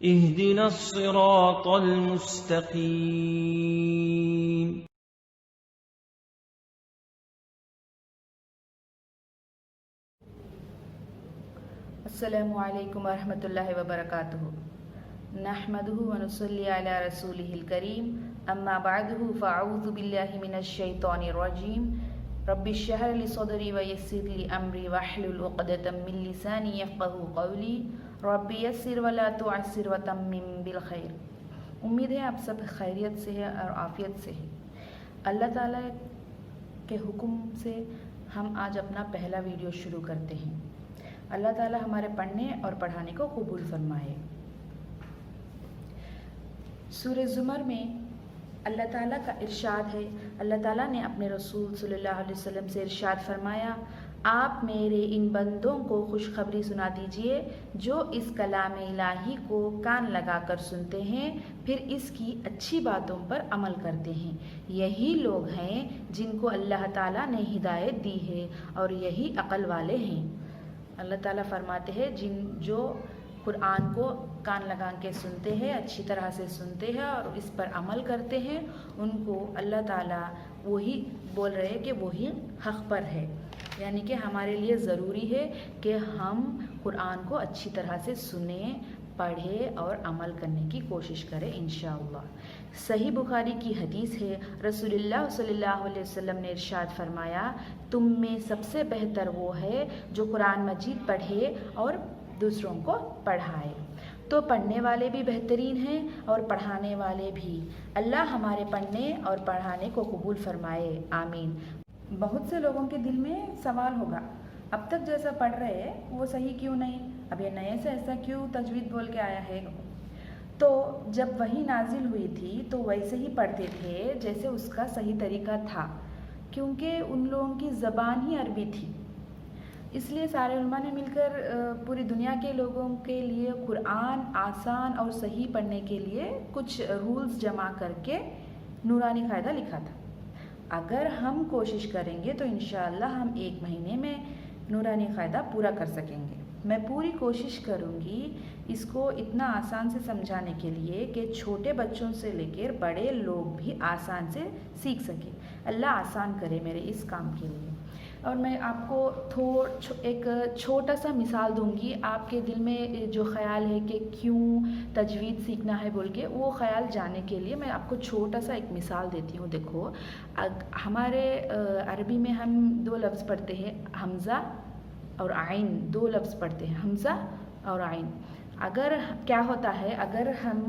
اهدنا الصراط المستقيم. السلام علیکم ورحمۃ اللہ وبرکاتہ. نحمده ونصلی علی رسولہ الکریم. اما بعد فاعوذ باللہ من الشیطان الرجیم. رب اشرح لی صدری ویسر لی امری واحلل عقدۃ من لسانی یفقهوا قولی. رب یسر ولا تعسر وتمم بالخیر. امید ہے آپ سب خیریت سے ہے اور عافیت سے ہے. اللہ تعالیٰ کے حکم سے ہم آج اپنا پہلا ویڈیو شروع کرتے ہیں. اللہ تعالیٰ ہمارے پڑھنے اور پڑھانے کو قبول فرمائے. سورہ زمر میں اللہ تعالیٰ کا ارشاد ہے. اللہ تعالیٰ نے اپنے رسول صلی اللہ علیہ وسلم سے ارشاد فرمایا، آپ میرے ان بندوں کو خوشخبری سنا دیجئے جو اس کلام الہی کو کان لگا کر سنتے ہیں پھر اس کی اچھی باتوں پر عمل کرتے ہیں. یہی لوگ ہیں جن کو اللہ تعالیٰ نے ہدایت دی ہے اور یہی عقل والے ہیں. اللہ تعالیٰ فرماتے ہیں جو قرآن کو کان لگا کے سنتے ہیں، اچھی طرح سے سنتے ہیں اور اس پر عمل کرتے ہیں، ان کو اللہ تعالیٰ وہی بول رہے کہ وہی حق پر ہے. یعنی کہ ہمارے لیے ضروری ہے کہ ہم قرآن کو اچھی طرح سے سنیں، پڑھیں اور عمل کرنے کی کوشش کریں انشاءاللہ. صحیح بخاری کی حدیث ہے، رسول اللہ صلی اللہ علیہ وسلم نے ارشاد فرمایا، تم میں سب سے بہتر وہ ہے جو قرآن مجید پڑھے اور دوسروں کو پڑھائے. تو پڑھنے والے بھی بہترین ہیں اور پڑھانے والے بھی. اللہ ہمارے پڑھنے اور پڑھانے کو قبول فرمائے، آمین. بہت سے لوگوں کے دل میں سوال ہوگا، اب تک جیسا پڑھ رہے ہیں وہ صحیح کیوں نہیں، اب یہ نئے سے ایسا کیوں تجوید بول کے آیا ہے. تو جب وحی نازل ہوئی تھی تو ویسے ہی پڑھتے تھے جیسے اس کا صحیح طریقہ تھا، کیونکہ ان لوگوں کی زبان ہی عربی تھی. اس لیے سارے علماء نے مل کر پوری دنیا کے لوگوں کے لیے قرآن آسان اور صحیح پڑھنے کے لیے کچھ رولز جمع کر کے نورانی قاعدہ لکھا تھا. اگر ہم کوشش کریں گے تو انشاءاللہ ہم 1 مہینے میں نورانی قاعدہ پورا کر سکیں گے. میں پوری کوشش کروں گی اس کو اتنا آسان سے سمجھانے کے لیے کہ چھوٹے بچوں سے لے کر بڑے لوگ بھی آسان سے سیکھ سکیں. اللہ آسان کرے میرے اس کام کے لیے. اور میں آپ کو ایک چھوٹا سا مثال دوں گی. آپ کے دل میں جو خیال ہے کہ کیوں تجوید سیکھنا ہے بول کے، وہ خیال جانے کے لیے میں آپ کو چھوٹا سا ایک مثال دیتی ہوں. دیکھو، ہمارے عربی میں ہم 2 لفظ پڑھتے ہیں، حمزہ اور عین. 2 لفظ پڑھتے ہیں، حمزہ اور عین. اگر کیا ہوتا ہے، اگر ہم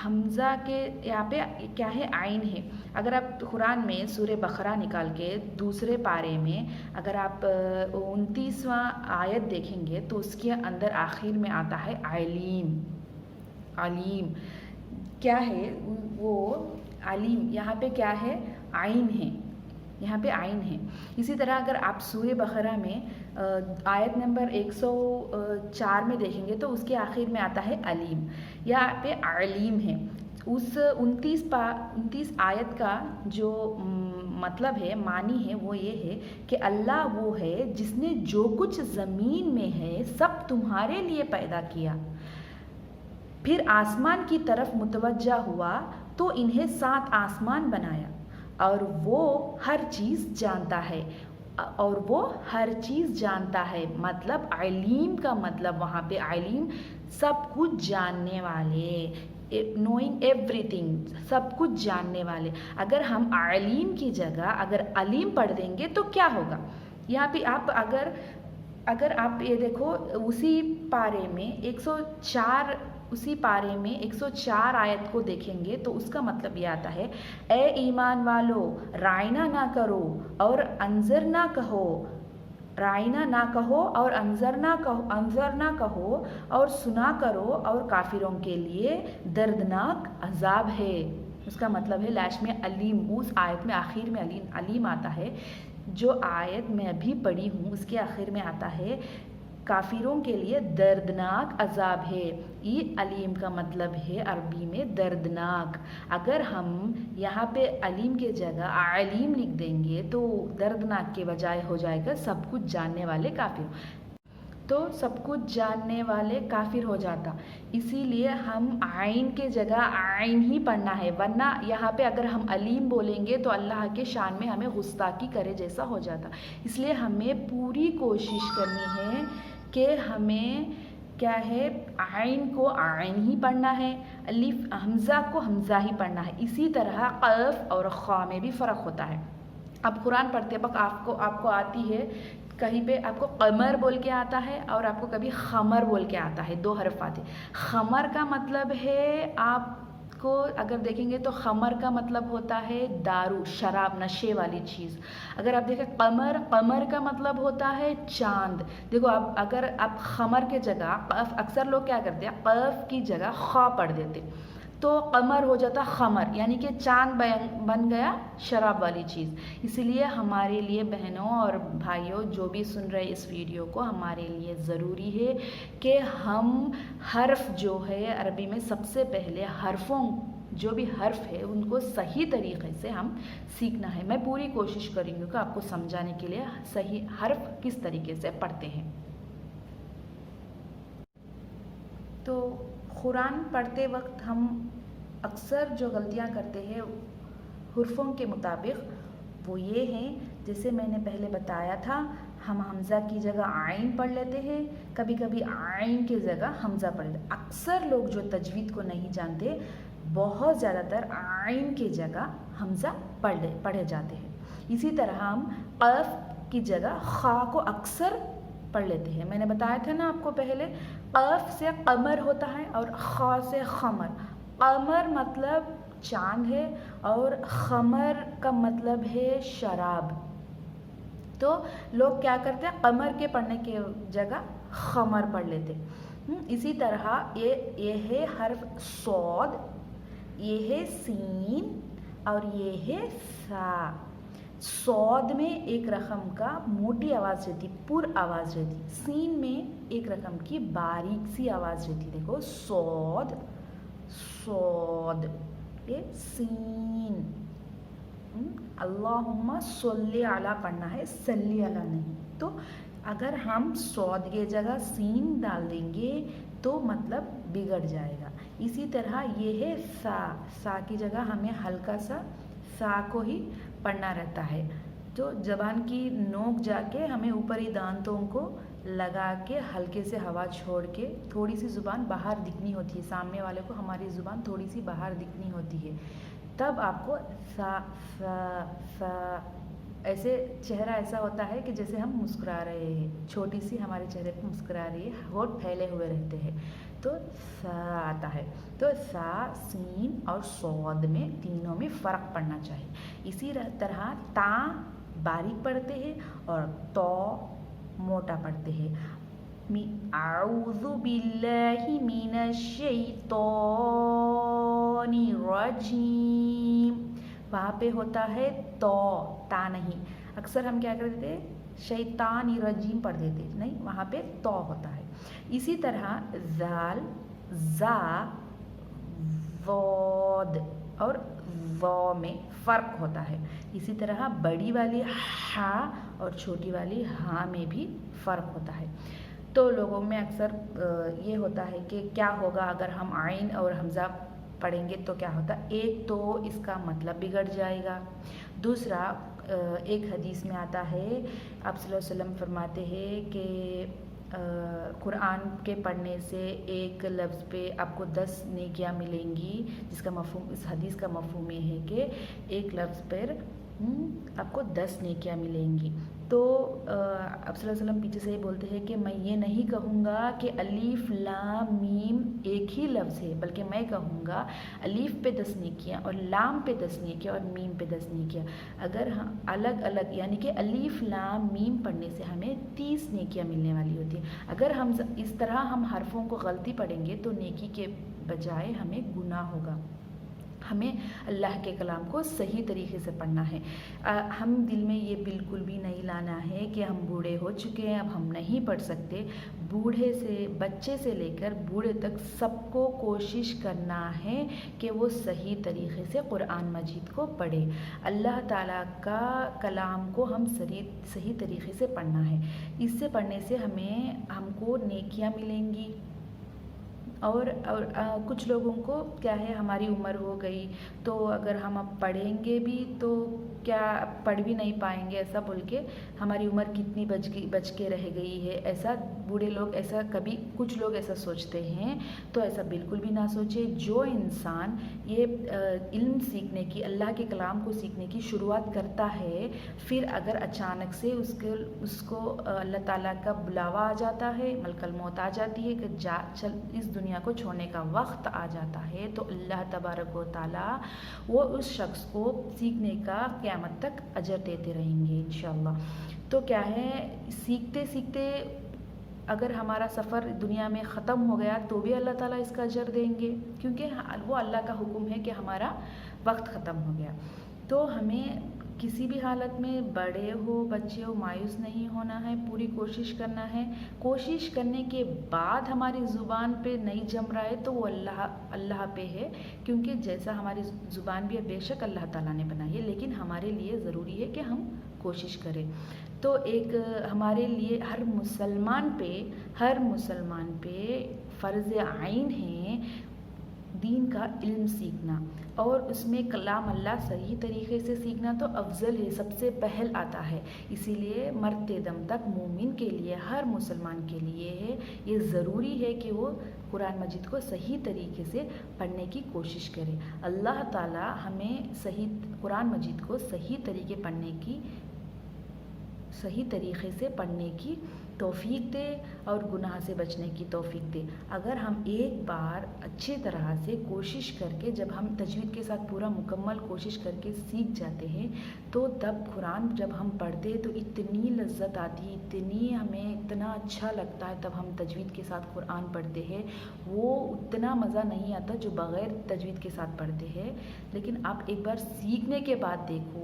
حمزہ کے یہاں پہ کیا ہے، عین ہے. اگر آپ قرآن میں سورہ بقرہ نکال کے دوسرے پارے میں اگر آپ 29واں آیت دیکھیں گے تو اس کے اندر آخر میں آتا ہے علیم. علیم کیا ہے؟ وہ علیم یہاں پہ کیا ہے؟ عین ہے. یہاں پہ عین ہے. اسی طرح اگر آپ سورہ بقرہ میں آیت نمبر 104 میں دیکھیں گے تو اس کے آخر میں آتا ہے علیم. یہاں پہ علیم ہے. اس 29 آیت کا جو مطلب ہے، معنی ہے، وہ یہ ہے کہ اللہ وہ ہے جس نے جو کچھ زمین میں ہے سب تمہارے لیے پیدا کیا، پھر آسمان کی طرف متوجہ ہوا تو انہیں 7 آسمان بنایا اور وہ ہر چیز جانتا ہے. مطلب علیم کا مطلب وہاں پہ علیم سب کچھ جاننے والے، نوئنگ ایوری تھنگ، سب کچھ جاننے والے. اگر ہم علیم کی جگہ اگر علیم پڑھ دیں گے تو کیا ہوگا؟ یہاں پہ آپ اگر آپ یہ دیکھو، اسی پارے میں 104 آیت کو دیکھیں گے تو اس کا مطلب یہ آتا ہے، اے ایمان والو، رائنا نہ کرو اور انذر نہ کہو. رائنا نہ کہو اور انذر نہ کہو اور سنا کرو، اور کافروں کے لیے دردناک عذاب ہے. اس کا مطلب ہے لاش میں علیم. اس آیت میں آخر میں علیم آتا ہے. جو آیت میں ابھی پڑھی ہوں اس کے آخر میں آتا ہے کافروں کے لیے دردناک عذاب ہے. یہ علیم کا مطلب ہے عربی میں دردناک. اگر ہم یہاں پہ علیم کے جگہ علیم لکھ دیں گے تو دردناک کے بجائے ہو جائے گا سب کچھ جاننے والے کافر. تو سب کچھ جاننے والے کافر ہو جاتا، اسی لیے ہم عین کے جگہ عین ہی پڑھنا ہے، ورنہ یہاں پہ اگر ہم علیم بولیں گے تو اللہ کے شان میں ہمیں گستاخی کرے جیسا ہو جاتا. اس لیے ہمیں پوری کوشش کرنی ہے کہ ہمیں کیا ہے، عین کو عین ہی پڑھنا ہے، الف حمزہ کو حمزہ ہی پڑھنا ہے. اسی طرح قاف اور خا میں بھی فرق ہوتا ہے. اب قرآن پڑھتے وقت آپ کو آتی ہے، کہیں پہ آپ کو قمر بول کے آتا ہے اور آپ کو کبھی خمر بول کے آتا ہے، 2 حرف آتے. خمر کا مطلب ہے، آپ کو اگر دیکھیں گے تو خمر کا مطلب ہوتا ہے دارو، شراب، نشے والی چیز. اگر آپ دیکھیں قمر کا مطلب ہوتا ہے چاند. دیکھو اگر آپ خمر کے جگہ اکثر لوگ کیا کرتے ہیں، قاف کی جگہ خا پڑھ دیتے تو قمر ہو جاتا خمر، یعنی کہ چاند بن گیا شراب والی چیز. اسی لیے ہمارے لیے بہنوں اور بھائیوں جو بھی سن رہے اس ویڈیو کو، ہمارے لیے ضروری ہے کہ ہم حرف جو ہے عربی میں سب سے پہلے حرفوں جو بھی حرف ہے ان کو صحیح طریقے سے ہم سیکھنا ہے. میں پوری کوشش کروں گی کہ آپ کو سمجھانے کے لیے صحیح حرف کس طریقے سے پڑھتے ہیں. تو قرآن پڑھتے وقت ہم اکثر جو غلطیاں کرتے ہیں حرفوں کے مطابق وہ یہ ہیں، جیسے میں نے پہلے بتایا تھا، ہم حمزہ کی جگہ عین پڑھ لیتے ہیں، کبھی کبھی عین کی جگہ حمزہ پڑھ لیتے. اکثر لوگ جو تجوید کو نہیں جانتے، بہت زیادہ تر عین کی جگہ حمزہ پڑھے جاتے ہیں. اسی طرح ہم قاف کی جگہ خا کو اکثر پڑھ لیتے ہیں. میں نے بتایا تھا نا آپ کو پہلے، قاف سے قمر ہوتا ہے اور خا سے خمر. قمر مطلب چاند ہے اور خمر کا مطلب ہے شراب. تو لوگ کیا کرتے ہیں، قمر کے پڑھنے کی جگہ خمر پڑھ لیتے. اسی طرح یہ ہے حرف صاد، یہ ہے سین اور یہ ہے سا. صاد میں ایک رقم کا موٹی آواز رہتی، پر آواز رہتی. سین میں ایک رقم کی باریک سی آواز رہتی. دیکھو صاد، یہ سین. اللہم صلی علی پڑھنا ہے، صلی علی نہیں. تو اگر ہم صاد کی جگہ سین ڈال دیں گے تو مطلب بگڑ جائے گا. اسی طرح یہ ہے سا کی جگہ ہمیں ہلکا سا سا کو ہی پڑھنا رہتا ہے. تو زبان کی نوک جا کے ہمیں اوپری دانتوں کو لگا کے ہلکے سے ہوا چھوڑ کے تھوڑی سی زبان باہر دکھنی ہوتی ہے، سامنے والے کو ہماری زبان تھوڑی سی باہر دکھنی ہوتی ہے. تب آپ کو سا ایسے چہرہ ایسا ہوتا ہے کہ جیسے ہم مسکرا رہے ہیں، چھوٹی سی ہمارے چہرے پہ مسکرا رہی ہے، ہونٹ پھیلے ہوئے رہتے ہیں تو سا آتا ہے. تو سا، سین اور صاد میں تینوں میں فرق پڑنا چاہیے. اسی طرح تا باریک پڑھتے ہیں اور تو موٹا پڑھتے ہیں. اعوذ باللہ من الشیطان الرجیم، وہاں پہ ہوتا ہے تو، تا نہیں. اکثر ہم کیا کرتے تھے، شیطان الرجیم پڑھ دیتے، نہیں، وہاں پہ تو ہوتا ہے. اسی طرح زال، زا، ضاد اور ضا میں فرق ہوتا ہے. اسی طرح بڑی والی ہا اور چھوٹی والی ہاں میں بھی فرق ہوتا ہے. تو لوگوں میں اکثر یہ ہوتا ہے کہ کیا ہوگا اگر ہم عین اور حمزہ پڑھیں گے تو کیا ہوتا. ایک تو اس کا مطلب بگڑ جائے گا. دوسرا، ایک حدیث میں آتا ہے، آپ صلی اللہ علیہ وسلم فرماتے ہیں کہ قرآن کے پڑھنے سے ایک لفظ پہ آپ کو 10 نیکیاں ملیں گی، جس کا مفہوم، اس حدیث کا مفہوم یہ ہے کہ ایک لفظ پر آپ کو 10 نیکیاں ملیں گی. تو آپ صلی اللہ علیہ وسلم پیچھے سے یہ بولتے ہیں کہ میں یہ نہیں کہوں گا کہ الف لام میم ایک ہی لفظ ہے، بلکہ میں کہوں گا الف پہ 10 نیکیاں اور لام پہ 10 نیکیاں اور میم پہ 10 نیکیاں. اگر ہم الگ الگ، یعنی کہ الف لام میم پڑھنے سے ہمیں 30 نیکیاں ملنے والی ہوتی ہیں. اگر ہم اس طرح ہم حرفوں کو غلطی پڑھیں گے تو نیکی کے بجائے ہمیں گناہ ہوگا. ہمیں اللہ کے کلام کو صحیح طریقے سے پڑھنا ہے۔ ہم دل میں یہ بالکل بھی نہیں لانا ہے کہ ہم بوڑھے ہو چکے ہیں، اب ہم نہیں پڑھ سکتے۔ بوڑھے سے بچے سے لے کر بوڑھے تک سب کو کوشش کرنا ہے کہ وہ صحیح طریقے سے قرآن مجید کو پڑھے۔ اللہ تعالیٰ کا کلام کو ہم صحیح طریقے سے پڑھنا ہے۔ اس سے پڑھنے سے ہم کو نیکیاں ملیں گی۔ اور کچھ لوگوں کو کیا ہے، ہماری عمر ہو گئی تو اگر ہم اب پڑھیں گے بھی تو کیا پڑھ بھی نہیں پائیں گے، ایسا بول کے ہماری عمر کتنی بچ کے رہ گئی ہے، ایسا بوڑھے لوگ کچھ لوگ ایسا سوچتے ہیں۔ تو ایسا بالکل بھی نہ سوچے۔ جو انسان یہ علم سیکھنے کی، اللہ کے کلام کو سیکھنے کی شروعات کرتا ہے، پھر اگر اچانک سے اس کو اللہ تعالیٰ کا بلاوا آ جاتا ہے، ملک الموت آ جاتی ہے کہ چل اس دنیا کو چھوڑنے کا وقت آ جاتا ہے، تو اللہ تبارک و تعالیٰ وہ اس شخص کو سیکھنے کا قیامت تک اجر دیتے رہیں گے انشاءاللہ۔ تو کیا ہے، سیکھتے سیکھتے اگر ہمارا سفر دنیا میں ختم ہو گیا تو بھی اللہ تعالیٰ اس کا اجر دیں گے، کیونکہ وہ اللہ کا حکم ہے کہ ہمارا وقت ختم ہو گیا۔ تو ہمیں کسی بھی حالت میں، بڑے ہو بچے ہو، مایوس نہیں ہونا ہے، پوری کوشش کرنا ہے۔ کوشش کرنے کے بعد ہماری زبان پہ نہیں جم رہا ہے تو وہ اللہ پہ ہے، کیونکہ جیسا ہماری زبان بھی ہے بے شک اللہ تعالیٰ نے بنائی ہے، لیکن ہمارے لیے ضروری ہے کہ ہم کوشش کریں۔ تو ایک ہمارے لیے ہر مسلمان پہ فرض عین ہے دین کا علم سیکھنا، اور اس میں کلام اللہ صحیح طریقے سے سیکھنا تو افضل ہے، سب سے پہل آتا ہے۔ اسی لیے مرتے دم تک مومن کے لیے، ہر مسلمان کے لیے یہ ضروری ہے کہ وہ قرآن مجید کو صحیح طریقے سے پڑھنے کی کوشش کرے۔ اللہ تعالیٰ ہمیں قرآن مجید کو صحیح طریقے سے پڑھنے کی توفیق دے اور گناہ سے بچنے کی توفیق دے۔ اگر ہم ایک بار اچھی طرح سے کوشش کر کے، جب ہم تجوید کے ساتھ پورا مکمل کوشش کر کے سیکھ جاتے ہیں، تو تب قرآن جب ہم پڑھتے ہیں تو اتنی لذت آتی ہے، ہمیں اتنا اچھا لگتا ہے۔ تب ہم تجوید کے ساتھ قرآن پڑھتے ہیں، وہ اتنا مزہ نہیں آتا جو بغیر تجوید کے ساتھ پڑھتے ہیں۔ لیکن آپ ایک بار سیکھنے کے بعد دیکھو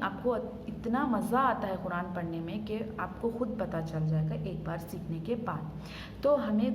آپ کو اتنا مزہ آتا ہے قرآن پڑھنے میں کہ آپ کو خود پتہ چل جائے گا ایک بار سیکھنے کے بعد۔ تو ہمیں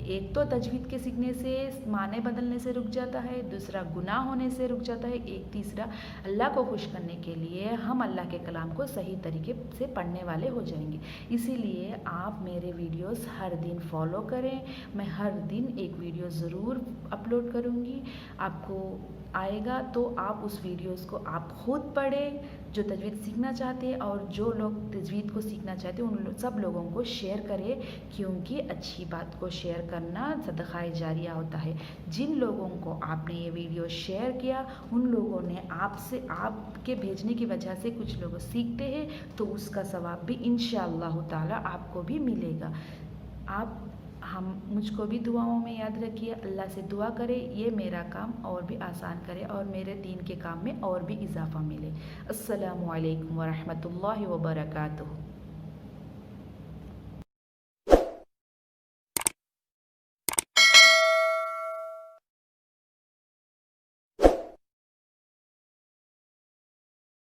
ایک تو تجوید کے سیکھنے سے معنی بدلنے سے رک جاتا ہے، دوسرا گناہ ہونے سے رک جاتا ہے، ایک تیسرا اللہ کو خوش کرنے کے لیے ہم اللہ کے کلام کو صحیح طریقے سے پڑھنے والے ہو جائیں گے۔ اسی لیے آپ میرے ویڈیوز ہر دن فالو کریں، میں ہر دن ایک ویڈیو ضرور اپلوڈ کروں گی، آپ کو آئے گا تو آپ اس ویڈیوز کو آپ خود پڑھیں جو تجوید سیکھنا چاہتے ہیں، اور جو لوگ تجوید کو سیکھنا چاہتے ہیں ان سب لوگوں کو شیئر کریں، کیونکہ اچھی بات کو شیئر کرنا صدقہ جاریہ ہوتا ہے۔ جن لوگوں کو آپ نے یہ ویڈیو شیئر کیا، ان لوگوں نے آپ کے بھیجنے کی وجہ سے کچھ لوگ سیکھتے ہیں، تو اس کا ثواب بھی انشاءاللہ تعالی آپ کو بھی ملے گا۔ مجھ کو بھی دعاؤں میں یاد رکھیے، اللہ سے دعا کرے یہ میرا کام اور بھی آسان کرے اور میرے دین کے کام میں اور بھی اضافہ ملے۔ السلام علیکم ورحمۃ اللہ وبرکاتہ۔